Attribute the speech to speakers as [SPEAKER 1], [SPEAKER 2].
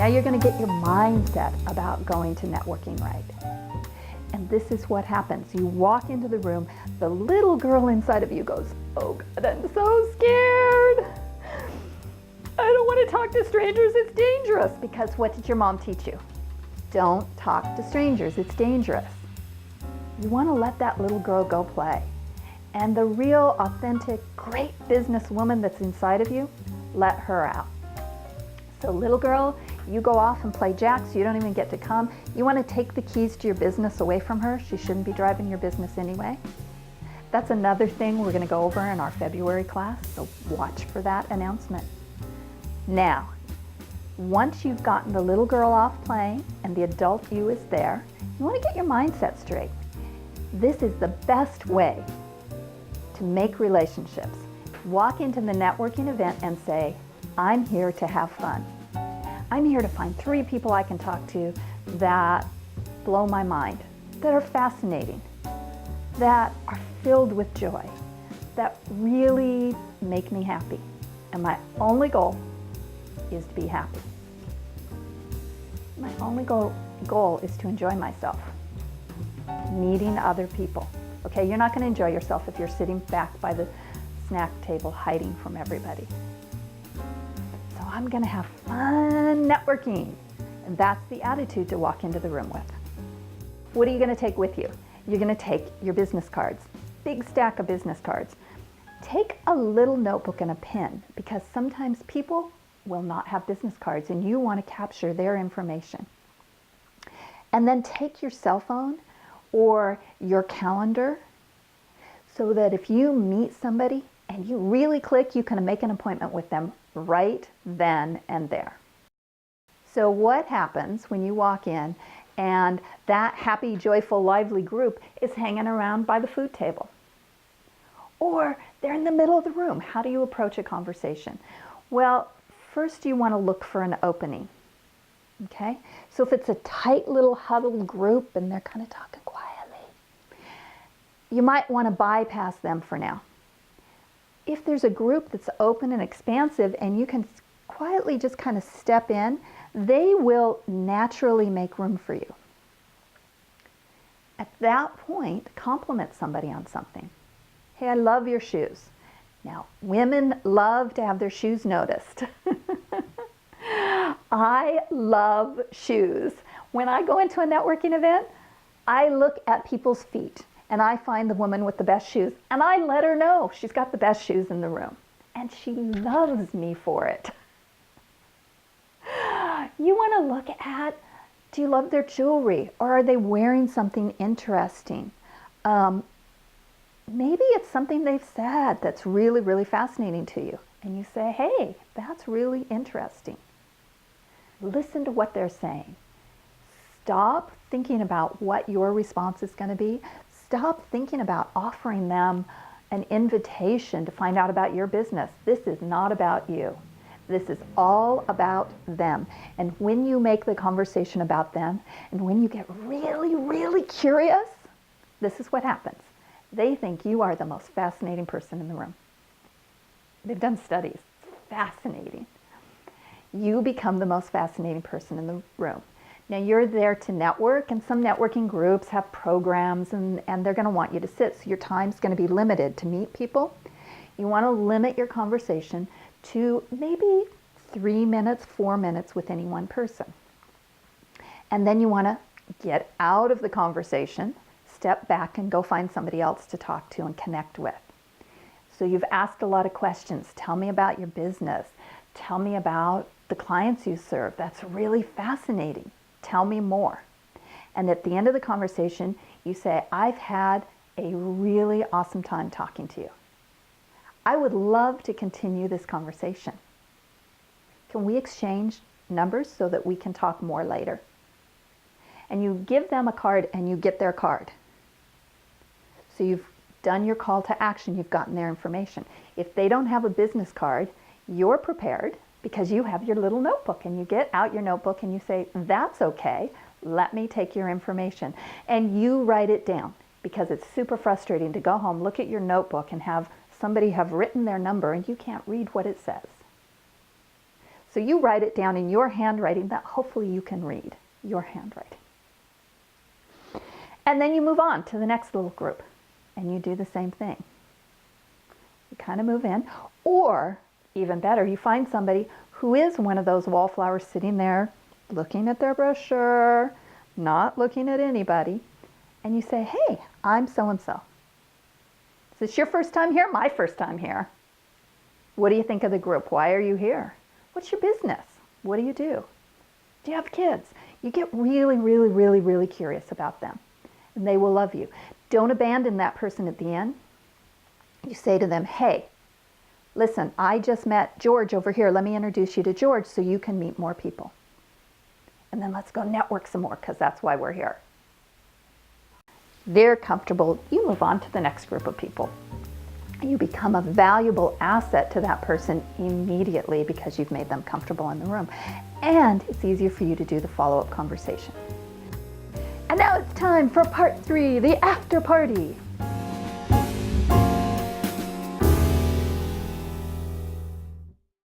[SPEAKER 1] Now you're going to get your mindset about going to networking right. And this is what happens. You walk into the room, the little girl inside of you goes, oh God, I'm so scared. I don't want to talk to strangers, it's dangerous. Because what did your mom teach you? Don't talk to strangers, it's dangerous. You want to let that little girl go play. And the real, authentic, great businesswoman that's inside of you, let her out. So little girl, you go off and play jacks, you don't even get to come. You want to take the keys to your business away from her. She shouldn't be driving your business anyway. That's another thing we're going to go over in our February class, so watch for that announcement. Now, once you've gotten the little girl off playing and the adult you is there, you want to get your mindset straight. This is the best way to make relationships. Walk into the networking event and say, I'm here to have fun. I'm here to find 3 people I can talk to that blow my mind, that are fascinating, that are filled with joy, that really make me happy. And my only goal is to be happy. My only goal is to enjoy myself, meeting other people. Okay, you're not going to enjoy yourself if you're sitting back by the snack table hiding from everybody. So I'm going to have fun networking. And that's the attitude to walk into the room with. What are you going to take with you? You're going to take your business cards, big stack of business cards. Take a little notebook and a pen, because sometimes people will not have business cards and you want to capture their information. And then take your cell phone or your calendar so that if you meet somebody and you really click, you can make an appointment with them right then and there. So what happens when you walk in and that happy, joyful, lively group is hanging around by the food table? Or they're in the middle of the room. How do you approach a conversation? Well, first you want to look for an opening. Okay? So if it's a tight little huddled group and they're kind of talking quietly, you might want to bypass them for now. If there's a group that's open and expansive and you can quietly just kind of step in, they will naturally make room for you. At that point, compliment somebody on something. Hey, I love your shoes. Now, women love to have their shoes noticed. I love shoes. When I go into a networking event, I look at people's feet and I find the woman with the best shoes and I let her know she's got the best shoes in the room. And she loves me for it. You want to look at, do you love their jewelry, or are they wearing something interesting? Maybe it's something they've said that's really, really fascinating to you. And you say, hey, that's really interesting. Listen to what they're saying. Stop thinking about what your response is going to be. Stop thinking about offering them an invitation to find out about your business. This is not about you. This is all about them. And when you make the conversation about them, and when you get really, really curious, this is what happens. They think you are the most fascinating person in the room. They've done studies. It's fascinating. You become the most fascinating person in the room. Now you're there to network, and some networking groups have programs and they're going to want you to sit, so your time's going to be limited to meet people. You want to limit your conversation to maybe 3 minutes, 4 minutes with any one person. And then you want to get out of the conversation, step back and go find somebody else to talk to and connect with. So you've asked a lot of questions. Tell me about your business. Tell me about the clients you serve. That's really fascinating. Tell me more. And at the end of the conversation, you say, I've had a really awesome time talking to you. I would love to continue this conversation. Can we exchange numbers so that we can talk more later? And you give them a card and you get their card. So you've done your call to action, you've gotten their information. If they don't have a business card, you're prepared because you have your little notebook, and you get out your notebook and you say, that's okay, let me take your information. And you write it down, because it's super frustrating to go home, look at your notebook and have somebody have written their number and you can't read what it says. So you write it down in your handwriting that hopefully you can read, your handwriting. And then you move on to the next little group and you do the same thing. You kind of move in, or even better, you find somebody who is one of those wallflowers sitting there looking at their brochure, not looking at anybody, and you say, hey, I'm so-and-so. Is this your first time here? My first time here. What do you think of the group? Why are you here? What's your business? What do you do? Do you have kids? You get really, really, really, really curious about them, and they will love you. Don't abandon that person at the end. You say to them, hey, listen, I just met George over here. Let me introduce you to George so you can meet more people. And then let's go network some more, because that's why we're here. They're comfortable. You move on to the next group of people. You become a valuable asset to that person immediately because you've made them comfortable in the room. And it's easier for you to do the follow-up conversation. And now it's time for part 3, the after party.